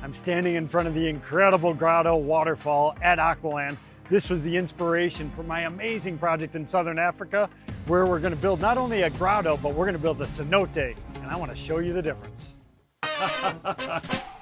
I'm standing in front of the incredible Grotto waterfall at Aqualand. This was the inspiration for my amazing project in Southern Africa, where we're going to build not only a grotto, but we're going to build a cenote, and I want to show you the difference.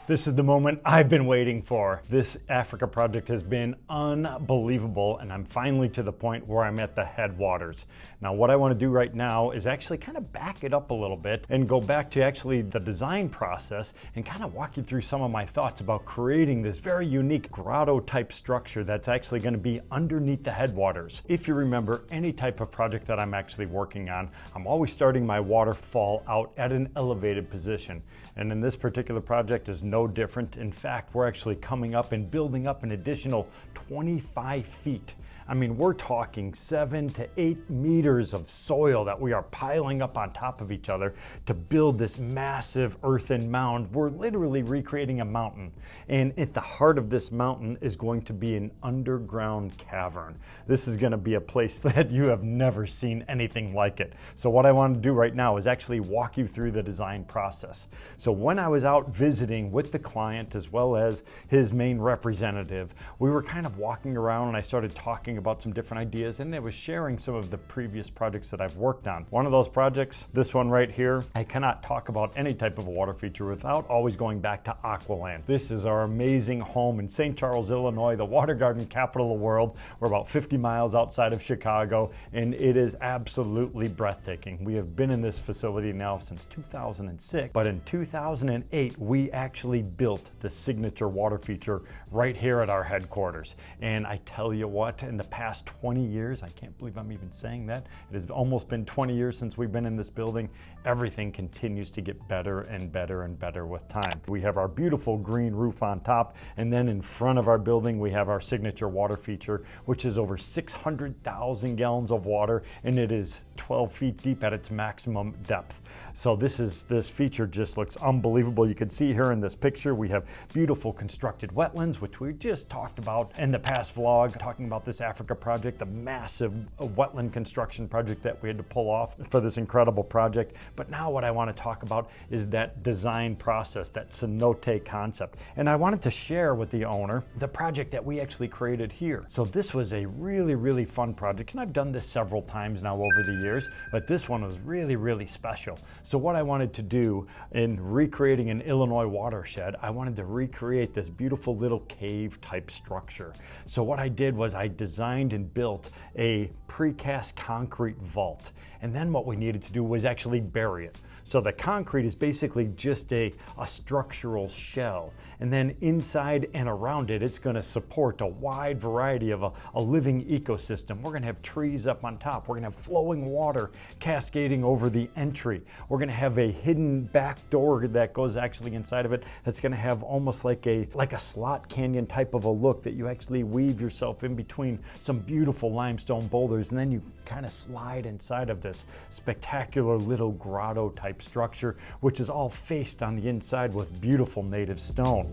This is the moment I've been waiting for. This Africa project has been unbelievable, and I'm finally to the point where I'm at the headwaters. Now, what I want to do right now is actually kind of back it up a little bit and go back to actually the design process and kind of walk you through some of my thoughts about creating this very unique grotto type structure that's actually going to be underneath the headwaters. If you remember any type of project that I'm actually working on, I'm always starting my waterfall out at an elevated position. And in this particular project is no different. In fact, we're actually coming up and building up an additional 25 feet. I mean, we're talking 7 to 8 meters of soil that we are piling up on top of each other to build this massive earthen mound. We're literally recreating a mountain. And at the heart of this mountain is going to be an underground cavern. This is going to be a place that you have never seen anything like it. So what I want to do right now is actually walk you through the design process. So when I was out visiting with the client as well as his main representative, we were kind of walking around and I started talking about some different ideas, and I was sharing some of the previous projects that I've worked on. One of those projects, this one right here, I cannot talk about any type of a water feature without always going back to Aqualand. This is our amazing home in St. Charles, Illinois, the water garden capital of the world. We're about 50 miles outside of Chicago, and it is absolutely breathtaking. We have been in this facility now since 2006, but in 2008, we actually built the signature water feature right here at our headquarters. And I tell you what, in the past 20 years, I can't believe I'm even saying that, it has almost been 20 years since we've been in this building, everything continues to get better and better and better with time. We have our beautiful green roof on top, and then in front of our building, we have our signature water feature, which is over 600,000 gallons of water, and it is 12 feet deep at its maximum depth. So this feature just looks unbelievable. You can see here in this picture, we have beautiful constructed wetlands, which we just talked about in the past vlog, talking about this Africa project, the massive wetland construction project that we had to pull off for this incredible project. But now what I want to talk about is that design process, that cenote concept. And I wanted to share with the owner the project that we actually created here. So this was a really, really fun project, and I've done this several times now over the years, but this one was really, really special. So what I wanted to do in recreating an Illinois watershed, I wanted to recreate this beautiful little cave type structure. So what I did was I designed and built a precast concrete vault. And then what we needed to do was actually bury it. So the concrete is basically just a structural shell. And then inside and around it, it's going to support a wide variety of a living ecosystem. We're going to have trees up on top. We're going to have flowing water cascading over the entry. We're going to have a hidden back door that goes actually inside of it that's going to have almost like a slot canyon type of a look, that you actually weave yourself in between some beautiful limestone boulders, and then you kind of slide inside of this spectacular little grotto type structure, which is all faced on the inside with beautiful native stone.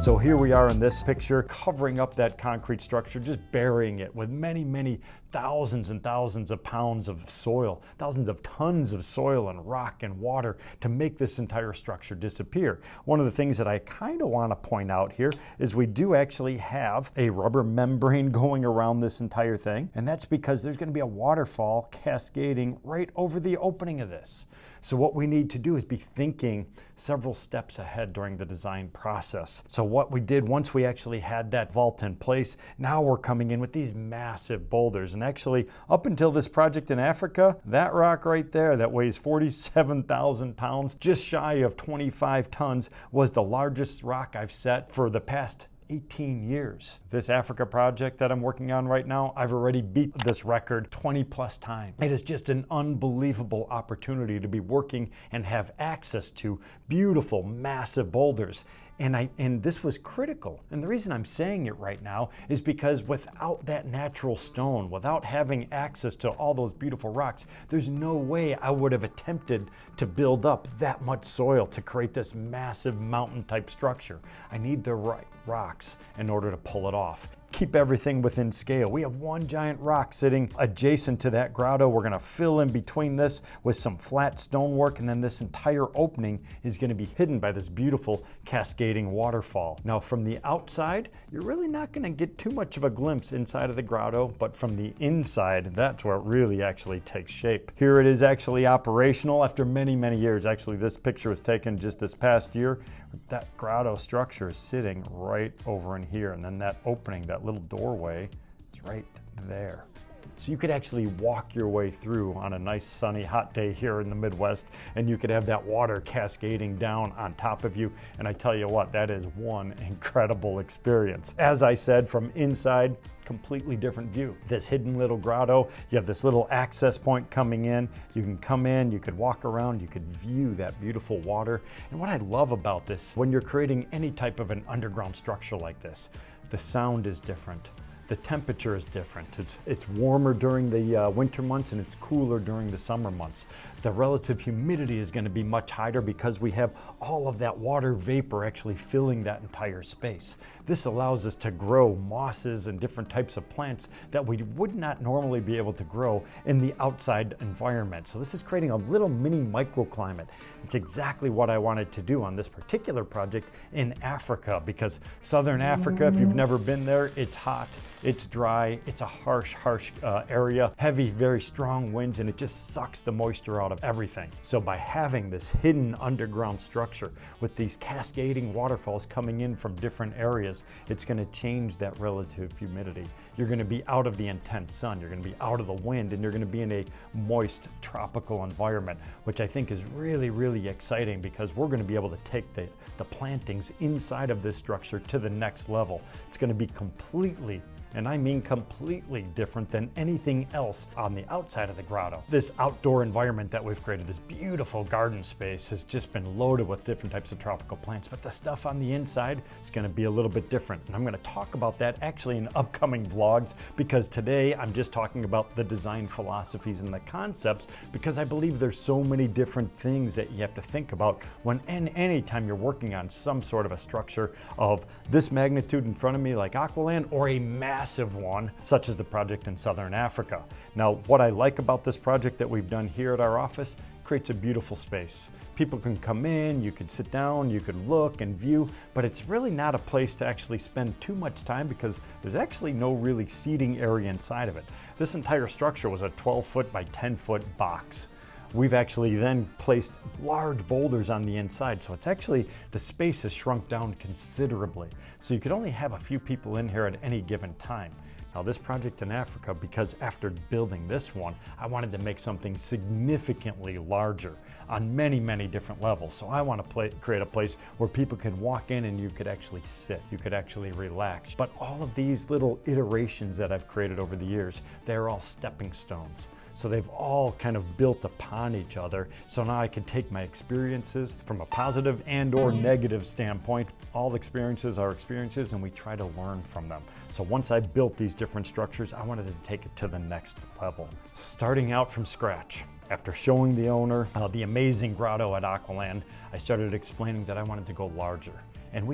So here we are in this picture, covering up that concrete structure, just burying it with many, many thousands and thousands of pounds of soil, thousands of tons of soil and rock and water to make this entire structure disappear. One of the things that I kind of want to point out here is we do actually have a rubber membrane going around this entire thing, and that's because there's going to be a waterfall cascading right over the opening of this. So what we need to do is be thinking several steps ahead during the design process. So what we did once we actually had that vault in place, now we're coming in with these massive boulders. And actually, up until this project in Africa, that rock right there that weighs 47,000 pounds, just shy of 25 tons, was the largest rock I've set for the past 18 years. This Africa project that I'm working on right now, I've already beat this record 20 plus times. It is just an unbelievable opportunity to be working and have access to beautiful, massive boulders. And this was critical. And the reason I'm saying it right now is because without that natural stone, without having access to all those beautiful rocks, there's no way I would have attempted to build up that much soil to create this massive mountain type structure. I need the right rocks in order to pull it off. Keep everything within scale. We have one giant rock sitting adjacent to that grotto. We're going to fill in between this with some flat stonework, and then this entire opening is going to be hidden by this beautiful cascading waterfall. Now from the outside, you're really not going to get too much of a glimpse inside of the grotto, but from the inside, that's where it really actually takes shape. Here it is actually operational after many, many years. Actually, this picture was taken just this past year. That grotto structure is sitting right over in here, and then that opening, that little doorway, is right there. So you could actually walk your way through on a nice sunny hot day here in the Midwest, and you could have that water cascading down on top of you. And I tell you what, that is one incredible experience. As I said, from inside, completely different view. This hidden little grotto, you have this little access point coming in. You can come in, you could walk around, you could view that beautiful water. And what I love about this, when you're creating any type of an underground structure like this, the sound is different. The temperature is different. It's warmer during the winter months and it's cooler during the summer months. The relative humidity is going to be much higher because we have all of that water vapor actually filling that entire space. This allows us to grow mosses and different types of plants that we would not normally be able to grow in the outside environment. So this is creating a little mini microclimate. It's exactly what I wanted to do on this particular project in Africa, because Southern Africa, if you've never been there, it's hot. It's dry, it's a harsh area, heavy, very strong winds, and it just sucks the moisture out of everything. So by having this hidden underground structure with these cascading waterfalls coming in from different areas, it's gonna change that relative humidity. You're gonna be out of the intense sun, you're gonna be out of the wind, and you're gonna be in a moist tropical environment, which I think is really, really exciting, because we're gonna be able to take the plantings inside of this structure to the next level. It's gonna be completely, and I mean completely, different than anything else on the outside of the grotto. This outdoor environment that we've created, this beautiful garden space, has just been loaded with different types of tropical plants, but the stuff on the inside is going to be a little bit different. And I'm going to talk about that actually in upcoming vlogs, because today I'm just talking about the design philosophies and the concepts, because I believe there's so many different things that you have to think about when anytime you're working on some sort of a structure of this magnitude in front of me, like Aqualand, or a massive one such as the project in Southern Africa. Now, what I like about this project that we've done here at our office, creates a beautiful space. People can come in, you could sit down, you could look and view, but it's really not a place to actually spend too much time, because there's actually no really seating area inside of it. This entire structure was a 12-foot by 10-foot box. We've actually then placed large boulders on the inside, so it's actually, the space has shrunk down considerably. So you could only have a few people in here at any given time. Now this project in Africa, because after building this one, I wanted to make something significantly larger on many, many different levels. So I want to create a place where people can walk in and you could actually sit, you could actually relax. But all of these little iterations that I've created over the years, they're all stepping stones. So they've all kind of built upon each other. So now I can take my experiences from a positive and or negative standpoint. All experiences are experiences, and we try to learn from them. So once I built these different structures, I wanted to take it to the next level. Starting out from scratch. After showing the owner the amazing grotto at Aqualand, I started explaining that I wanted to go larger. And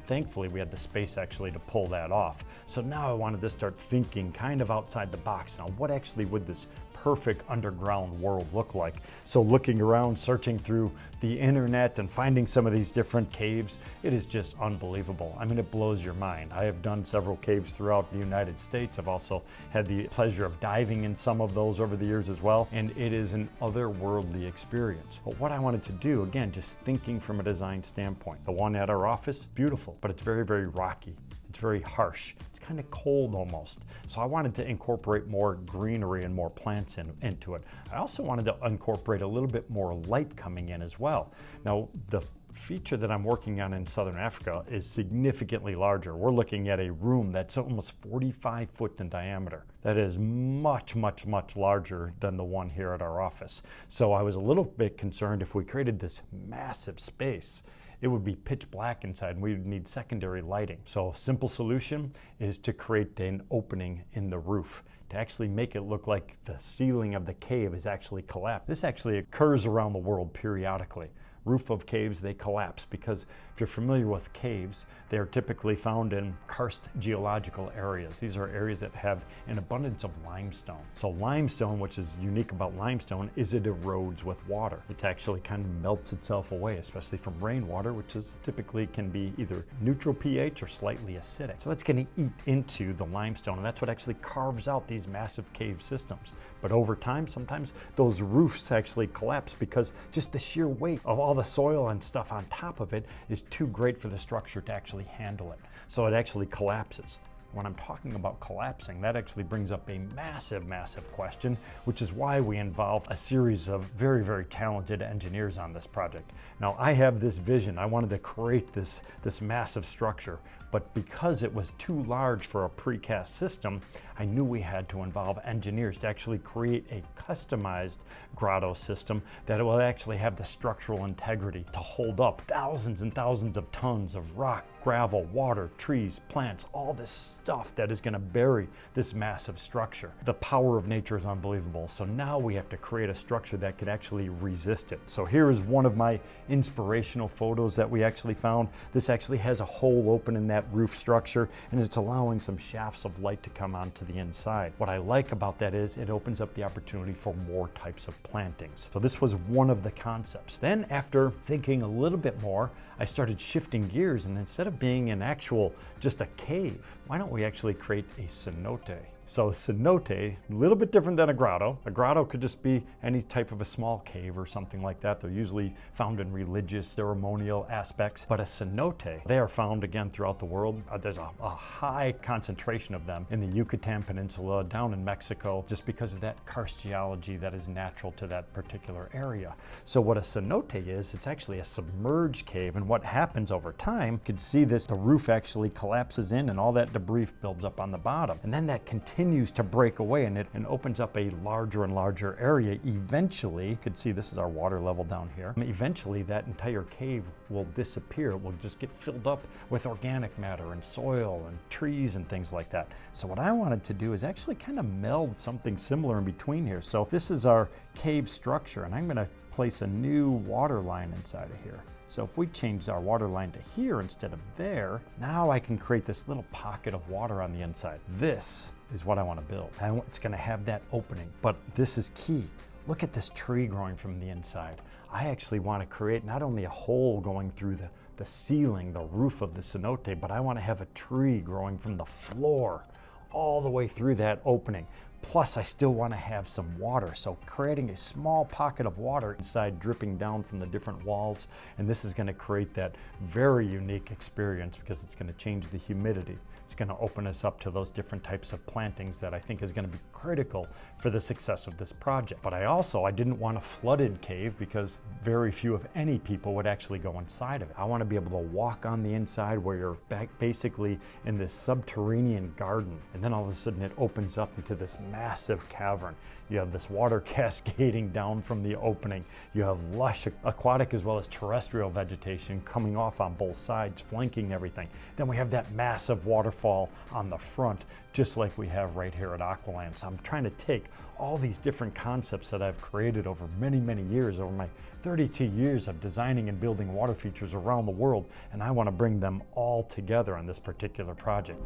thankfully we had the space actually to pull that off. So now I wanted to start thinking kind of outside the box. Now, what actually would this perfect underground world look like? So looking around, searching through the internet and finding some of these different caves, it is just unbelievable. I mean, it blows your mind. I have done several caves throughout the United States. I've also had the pleasure of diving in some of those over the years as well. And it is an otherworldly experience. But what I wanted to do, again, just thinking from a design standpoint, the one at our office, beautiful, but it's very, very rocky. It's very harsh. It's kind of cold almost. So I wanted to incorporate more greenery and more plants into it. I also wanted to incorporate a little bit more light coming in as well. Now, the feature that I'm working on in Southern Africa is significantly larger. We're looking at a room that's almost 45 foot in diameter. That is much, much, much larger than the one here at our office. So I was a little bit concerned if we created this massive space, it would be pitch black inside and we would need secondary lighting. So simple solution is to create an opening in the roof to actually make it look like the ceiling of the cave is actually collapsed. This actually occurs around the world periodically. Roof of caves, they collapse because if you're familiar with caves, they're typically found in karst geological areas. These are areas that have an abundance of limestone. So limestone, which is unique about limestone, is it erodes with water. It actually kind of melts itself away, especially from rainwater, which is typically can be either neutral pH or slightly acidic. So that's going to eat into the limestone, and that's what actually carves out these massive cave systems. But over time, sometimes those roofs actually collapse because just the sheer weight of all the soil and stuff on top of it is too great for the structure to actually handle it. So it actually collapses. When I'm talking about collapsing, that actually brings up a massive, massive question, which is why we involved a series of very, very talented engineers on this project. Now, I have this vision. I wanted to create this massive structure, but because it was too large for a precast system, I knew we had to involve engineers to actually create a customized grotto system that will actually have the structural integrity to hold up thousands and thousands of tons of rock, gravel, water, trees, plants, all this stuff that is going to bury this massive structure. The power of nature is unbelievable. So now we have to create a structure that can actually resist it. So here is one of my inspirational photos that we actually found. This actually has a hole open in that roof structure, and it's allowing some shafts of light to come onto the inside. What I like about that is it opens up the opportunity for more types of plantings. So this was one of the concepts. Then after thinking a little bit more, I started shifting gears, and instead of being an actual, just a cave, why don't we actually create a cenote? So cenote, a little bit different than a grotto. A grotto could just be any type of a small cave or something like that. They're usually found in religious, ceremonial aspects. But a cenote, they are found again throughout the world. There's a high concentration of them in the Yucatan Peninsula, down in Mexico, just because of that karst geology that is natural to that particular area. So what a cenote is, it's actually a submerged cave. And what happens over time, you can see this, the roof actually collapses in and all that debris builds up on the bottom. And then that continues to break away and opens up a larger and larger area. Eventually, you could see this is our water level down here. Eventually, that entire cave will disappear. It will just get filled up with organic matter and soil and trees and things like that. So what I wanted to do is actually kind of meld something similar in between here. So this is our cave structure, and I'm going to place a new water line inside of here. So if we change our water line to here instead of there, now I can create this little pocket of water on the inside. This is what I want to build. It's going to have that opening, but this is key. Look at this tree growing from the inside. I actually want to create not only a hole going through the ceiling, the roof of the cenote, but I want to have a tree growing from the floor all the way through that opening. Plus, I still want to have some water, so creating a small pocket of water inside dripping down from the different walls, and this is going to create that very unique experience because it's going to change the humidity. It's going to open us up to those different types of plantings that I think is going to be critical for the success of this project. But I didn't want a flooded cave because very few, if any, people would actually go inside of it. I want to be able to walk on the inside where you're basically in this subterranean garden, and then all of a sudden it opens up into this massive cavern. You have this water cascading down from the opening. You have lush aquatic as well as terrestrial vegetation coming off on both sides, flanking everything. Then we have that massive waterfall on the front, just like we have right here at Aqualand. So I'm trying to take all these different concepts that I've created over many, many years, over my 32 years of designing and building water features around the world, and I want to bring them all together on this particular project.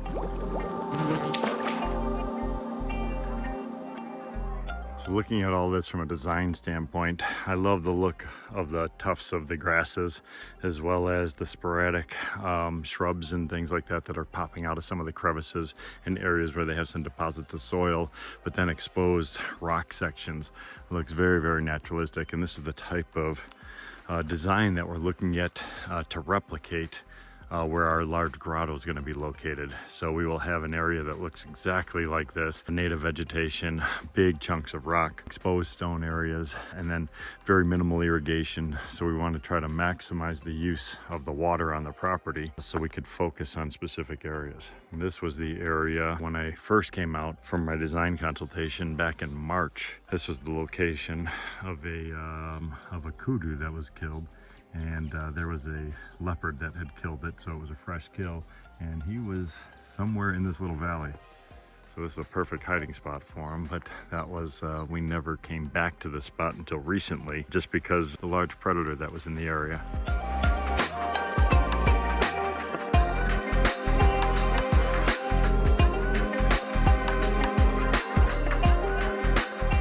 So looking at all this from a design standpoint, I love the look of the tufts of the grasses, as well as the sporadic shrubs and things like that that are popping out of some of the crevices in areas where they have some deposits of soil, but then exposed rock sections. It looks very, very naturalistic, and this is the type of design that we're looking at to replicate where our large grotto is going to be located. So we will have an area that looks exactly like this, native vegetation, big chunks of rock, exposed stone areas, and then very minimal irrigation. So we want to try to maximize the use of the water on the property so we could focus on specific areas. And this was the area when I first came out from my design consultation back in March. This was the location of a kudu that was killed and there was a leopard that had killed it, so it was a fresh kill, and he was somewhere in this little valley. So this is a perfect hiding spot for him, but that was, we never came back to this spot until recently, just because the large predator that was in the area.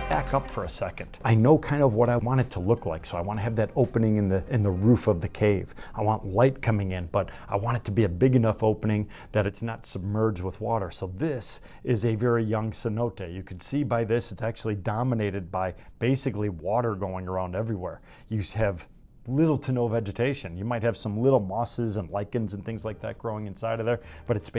Back up for a second. I know kind of what I want it to look like, so I want to have that opening in the roof of the cave. I want light coming in, but I want it to be a big enough opening that it's not submerged with water. So this is a very young cenote. You can see by this, it's actually dominated by basically water going around everywhere. You have little to no vegetation. You might have some little mosses and lichens and things like that growing inside of there, but it's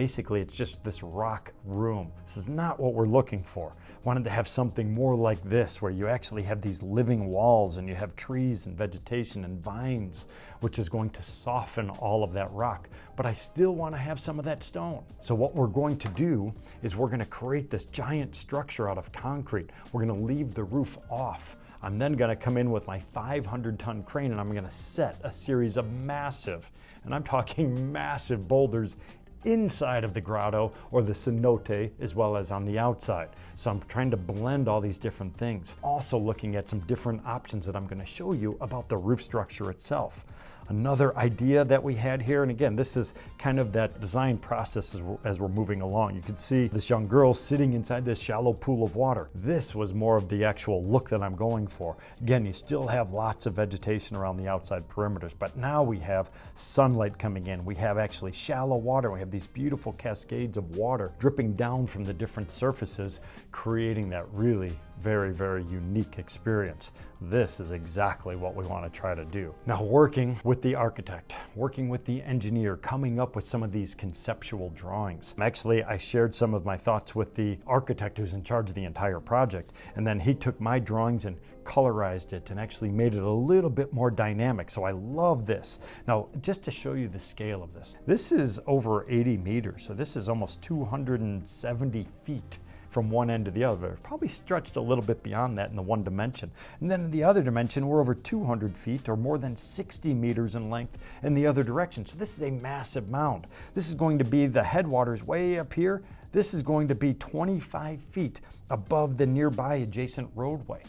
just this rock room. This is not what we're looking for. Wanted to have something more like this, where you actually have these living walls and you have trees and vegetation and vines, which is going to soften all of that rock. But I still want to have some of that stone. So what we're going to do is we're going to create this giant structure out of concrete. We're going to leave the roof off. I'm then going to come in with my 500-ton crane and I'm going to set a series of massive, and I'm talking massive boulders inside of the grotto or the cenote, as well as on the outside. So I'm trying to blend all these different things. Also looking at some different options that I'm going to show you about the roof structure itself. Another idea that we had here, and again, this is kind of that design process as we're moving along. You can see this young girl sitting inside this shallow pool of water. This was more of the actual look that I'm going for. Again, you still have lots of vegetation around the outside perimeters, but now we have sunlight coming in. We have actually shallow water. We have these beautiful cascades of water dripping down from the different surfaces, creating that really very, very unique experience. This is exactly what we want to try to do. Now, working with the architect, working with the engineer, coming up with some of these conceptual drawings. Actually, I shared some of my thoughts with the architect who's in charge of the entire project, and then he took my drawings and colorized it and actually made it a little bit more dynamic. So I love this. Now, just to show you the scale of this, this is over 80 meters. So this is almost 270 feet from one end to the other. Probably stretched a little bit beyond that in the one dimension. And then in the other dimension, we're over 200 feet or more than 60 meters in length in the other direction. So this is a massive mound. This is going to be the headwaters way up here. This is going to be 25 feet above the nearby adjacent roadway.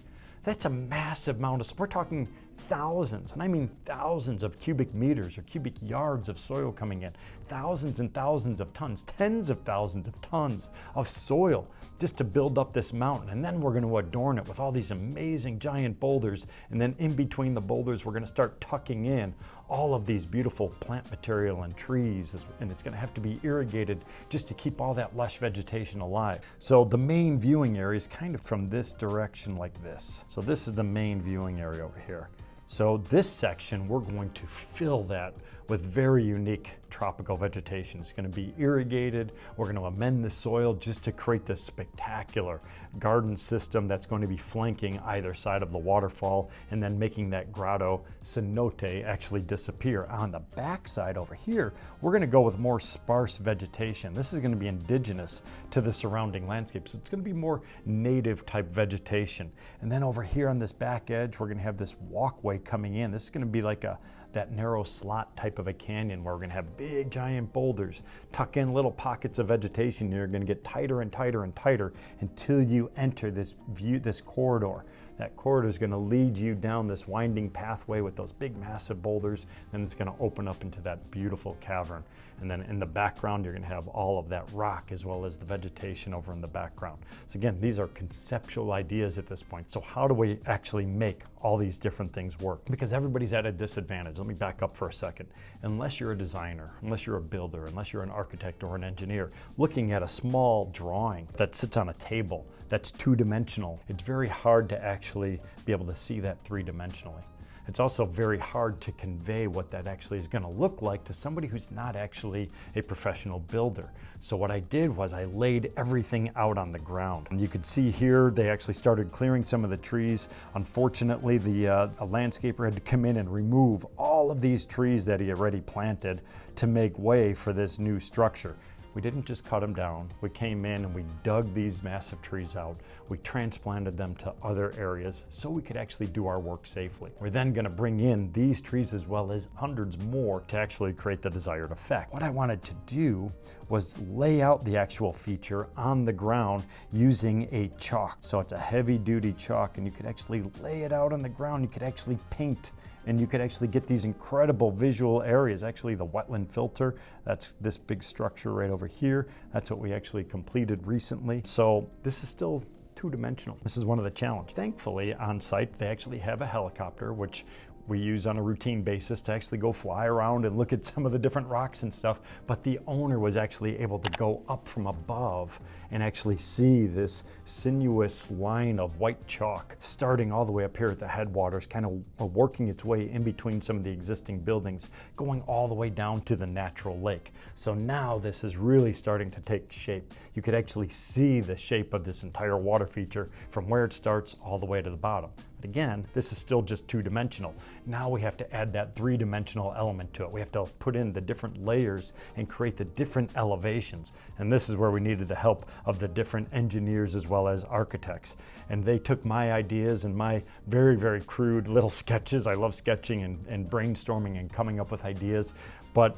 That's a massive mound. We're talking thousands, and I mean thousands of cubic meters or cubic yards of soil coming in, thousands and thousands of tons, tens of thousands of tons of soil just to build up this mountain. And then we're going to adorn it with all these amazing giant boulders, and then in between the boulders we're going to start tucking in all of these beautiful plant material and trees, and it's going to have to be irrigated just to keep all that lush vegetation alive. So the main viewing area is kind of from this direction like this. So this is the main viewing area over here. So this section, we're going to fill that with very unique tropical vegetation. It's going to be irrigated. We're going to amend the soil just to create this spectacular garden system that's going to be flanking either side of the waterfall and then making that grotto cenote actually disappear. On the back side over here, we're going to go with more sparse vegetation. This is going to be indigenous to the surrounding landscape. So it's going to be more native type vegetation. And then over here on this back edge, we're going to have this walkway coming in. This is going to be like that narrow slot type of a canyon where we're going to have big giant boulders, tuck in little pockets of vegetation. You're going to get tighter and tighter and tighter until you enter this corridor. That corridor is going to lead you down this winding pathway with those big massive boulders, and it's going to open up into that beautiful cavern. And then in the background, you're going to have all of that rock as well as the vegetation over in the background. So again, these are conceptual ideas at this point. So how do we actually make all these different things work? Because everybody's at a disadvantage. Let me back up for a second. Unless you're a designer, unless you're a builder, unless you're an architect or an engineer, looking at a small drawing that sits on a table that's two-dimensional, it's very hard to actually be able to see that three-dimensionally. It's also very hard to convey what that actually is going to look like to somebody who's not actually a professional builder. So what I did was I laid everything out on the ground. And you can see here they actually started clearing some of the trees. Unfortunately, a landscaper had to come in and remove all of these trees that he already planted to make way for this new structure. we didn't just cut them down. We came in and we dug these massive trees out. We transplanted them to other areas so we could actually do our work safely. We're then going to bring in these trees as well as hundreds more to actually create the desired effect. What I wanted to do was lay out the actual feature on the ground using a chalk. So it's a heavy duty chalk, and you could actually lay it out on the ground. You could actually paint, and you could actually get these incredible visual areas. Actually, the wetland filter, that's this big structure right over here. That's what we actually completed recently. So this is still two-dimensional. This is one of the challenges. Thankfully, on site, they actually have a helicopter, which we use on a routine basis to actually go fly around and look at some of the different rocks and stuff. But the owner was actually able to go up from above and actually see this sinuous line of white chalk starting all the way up here at the headwaters, kind of working its way in between some of the existing buildings, going all the way down to the natural lake. So now this is really starting to take shape. You could actually see the shape of this entire water feature from where it starts all the way to the bottom. Again, this is still just two-dimensional. Now we have to add that three-dimensional element to it. We have to put in the different layers and create the different elevations. And this is where we needed the help of the different engineers as well as architects. And they took my ideas and my very, very crude little sketches. I love sketching and brainstorming and coming up with ideas. But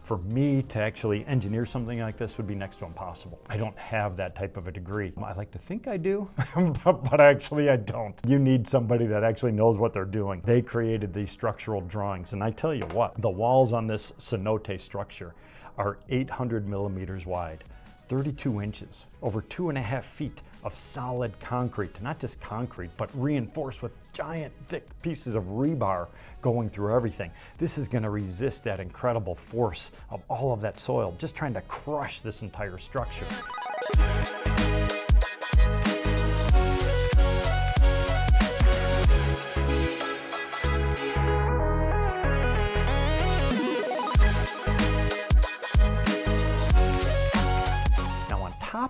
for me to actually engineer something like this would be next to impossible. I don't have that type of a degree. I like to think I do, but actually I don't. You need somebody that actually knows what they're doing. They created these structural drawings, and I tell you what, the walls on this cenote structure are 800 millimeters wide, 32 inches, over 2.5 feet of solid concrete, not just concrete, but reinforced with giant thick pieces of rebar going through everything. This is going to resist that incredible force of all of that soil, just trying to crush this entire structure.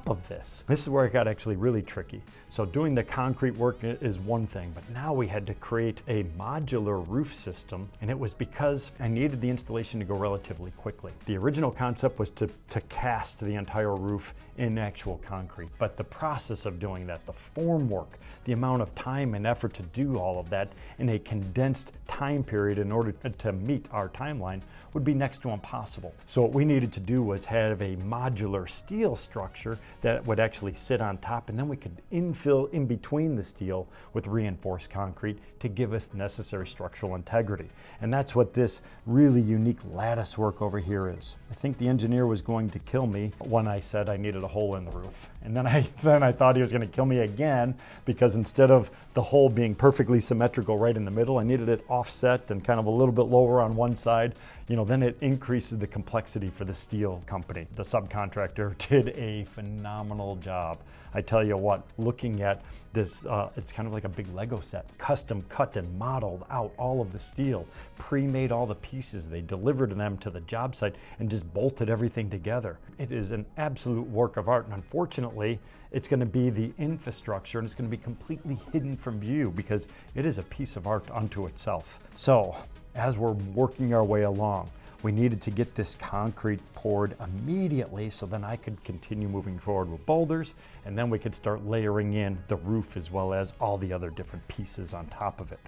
Of this is where it got actually really tricky. So doing the concrete work is one thing, but now we had to create a modular roof system, and it was because I needed the installation to go relatively quickly. The original concept was to cast the entire roof in actual concrete, but the process of doing that, the form work, the amount of time and effort to do all of that in a condensed time period in order to meet our timeline would be next to impossible. So what we needed to do was have a modular steel structure that would actually sit on top, and then we could infill in between the steel with reinforced concrete to give us necessary structural integrity. And that's what this really unique lattice work over here is. I think the engineer was going to kill me when I said I needed a hole in the roof. And then I thought he was going to kill me again, because instead of the hole being perfectly symmetrical right in the middle, I needed it offset and kind of a little bit lower on one side. Then it increases the complexity for the steel company. The subcontractor did a phenomenal job. I tell you what, looking at this, it's kind of like a big Lego set. Custom cut and modeled out all of the steel, pre-made all the pieces. They delivered them to the job site and just bolted everything together. It is an absolute work of art, and unfortunately, it's going to be the infrastructure, and it's going to be completely hidden from view because it is a piece of art unto itself. So, as we're working our way along, we needed to get this concrete poured immediately so then I could continue moving forward with boulders, and then we could start layering in the roof as well as all the other different pieces on top of it.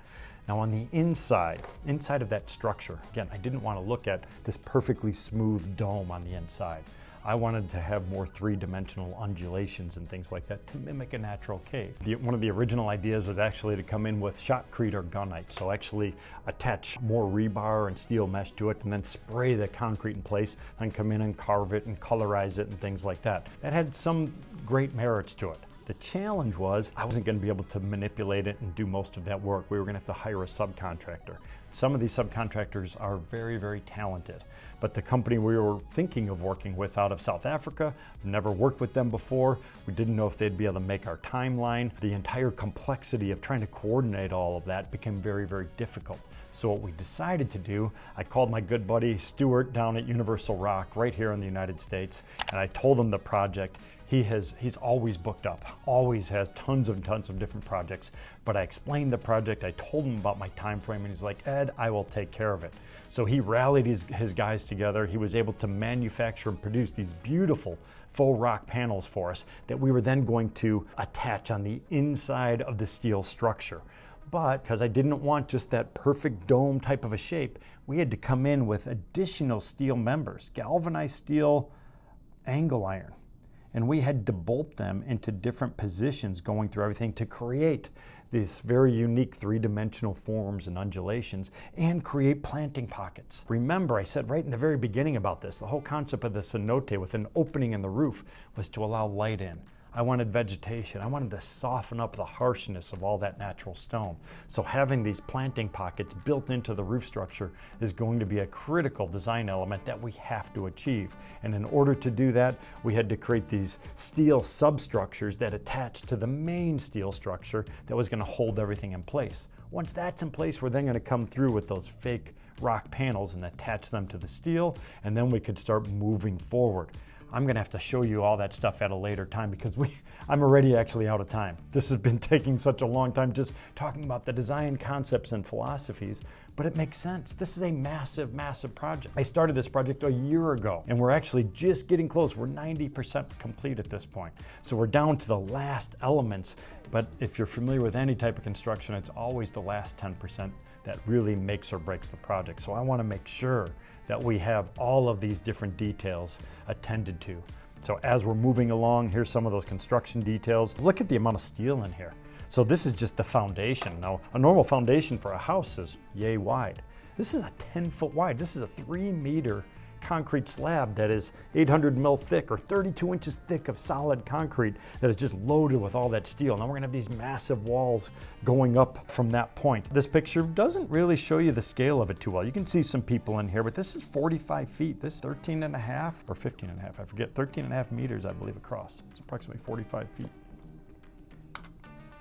Now on the inside of that structure, again, I didn't want to look at this perfectly smooth dome on the inside. I wanted to have more three-dimensional undulations and things like that to mimic a natural cave. One of the original ideas was actually to come in with shotcrete or gunite, so actually attach more rebar and steel mesh to it and then spray the concrete in place, then come in and carve it and colorize it and things like that. That had some great merits to it. The challenge was I wasn't going to be able to manipulate it and do most of that work. We were going to have to hire a subcontractor. Some of these subcontractors are very, very talented, but the company we were thinking of working with out of South Africa, I've never worked with them before. We didn't know if they'd be able to make our timeline. The entire complexity of trying to coordinate all of that became very, very difficult. So what we decided to do, I called my good buddy Stuart down at Universal Rock right here in the United States, and I told him the project. He's always booked up, always has tons of different projects. But I explained the project, I told him about my time frame, and he's like, Ed, I will take care of it. So he rallied his guys together. He was able to manufacture and produce these beautiful faux rock panels for us that we were then going to attach on the inside of the steel structure. But because I didn't want just that perfect dome type of a shape, we had to come in with additional steel members, galvanized steel, angle iron. And we had to bolt them into different positions going through everything to create these very unique three-dimensional forms and undulations and create planting pockets. Remember, I said right in the very beginning about this, the whole concept of the cenote with an opening in the roof was to allow light in. I wanted vegetation. I wanted to soften up the harshness of all that natural stone. So having these planting pockets built into the roof structure is going to be a critical design element that we have to achieve. And in order to do that, we had to create these steel substructures that attach to the main steel structure that was going to hold everything in place. Once that's in place, we're then going to come through with those fake rock panels and attach them to the steel, and then we could start moving forward. I'm gonna have to show you all that stuff at a later time because I'm already actually out of time. This has been taking such a long time just talking about the design concepts and philosophies, but it makes sense. This is a massive, massive project. I started this project a year ago and we're actually just getting close. We're 90% complete at this point. So we're down to the last elements, but if you're familiar with any type of construction, it's always the last 10% that really makes or breaks the project. So I wanna make sure that we have all of these different details attended to. So as we're moving along, here's some of those construction details. Look at the amount of steel in here. So this is just the foundation. Now, a normal foundation for a house is yay wide. This is a 10-foot wide. This is a 3-meter concrete slab that is 800 mil thick or 32 inches thick of solid concrete that is just loaded with all that steel. Now we're gonna have these massive walls going up from that point. This picture doesn't really show you the scale of it too well. You can see some people in here, but this is 45 feet. This is 13 and a half or 15 and a half, I forget, 13 and a half meters, I believe, across. It's approximately 45 feet.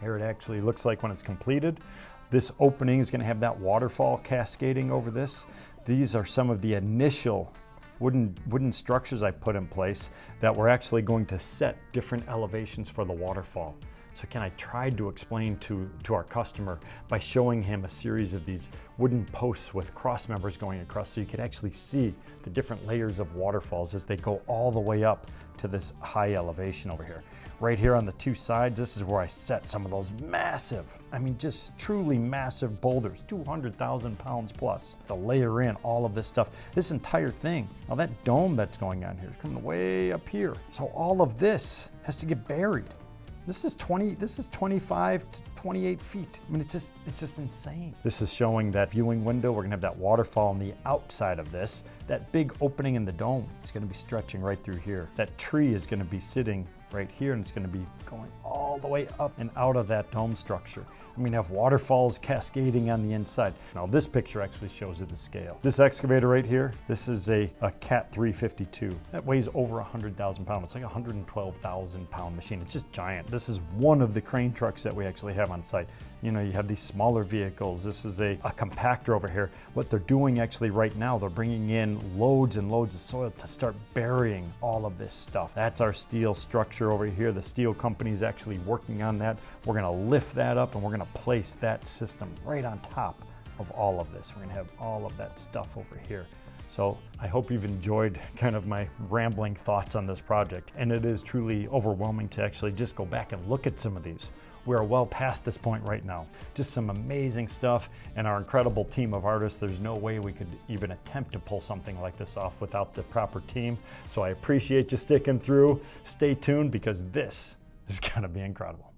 Here it actually looks like when it's completed. This opening is gonna have that waterfall cascading over this. These are some of the initial wooden structures I put in place that were actually going to set different elevations for the waterfall. So again, I tried to explain to our customer by showing him a series of these wooden posts with cross members going across so you could actually see the different layers of waterfalls as they go all the way up to this high elevation over here. Right here on the two sides, this is where I set some of those massive, I mean just truly massive boulders, 200,000 pounds plus, to layer in all of this stuff. This entire thing, now that dome that's going on here is coming way up here. So all of this has to get buried. This is 25 to 28 feet. I mean, it's just insane. This is showing that viewing window. We're gonna have that waterfall on the outside of this. That big opening in the dome is gonna be stretching right through here. That tree is gonna be sitting right here and it's gonna be going all the way up and out of that dome structure. And we have waterfalls cascading on the inside. Now this picture actually shows you the scale. This excavator right here, this is a Cat 352. That weighs over 100,000 pounds. It's like a 112,000 pound machine. It's just giant. This is one of the crane trucks that we actually have on site. You know, you have these smaller vehicles. This is a compactor over here. What they're doing actually right now, they're bringing in loads and loads of soil to start burying all of this stuff. That's our steel structure over here. The steel company is actually working on that. We're gonna lift that up and we're gonna place that system right on top of all of this. We're gonna have all of that stuff over here. So I hope you've enjoyed kind of my rambling thoughts on this project. And it is truly overwhelming to actually just go back and look at some of these. We're well past this point right now. Just some amazing stuff and our incredible team of artists. There's no way we could even attempt to pull something like this off without the proper team. So I appreciate you sticking through. Stay tuned because this is gonna be incredible.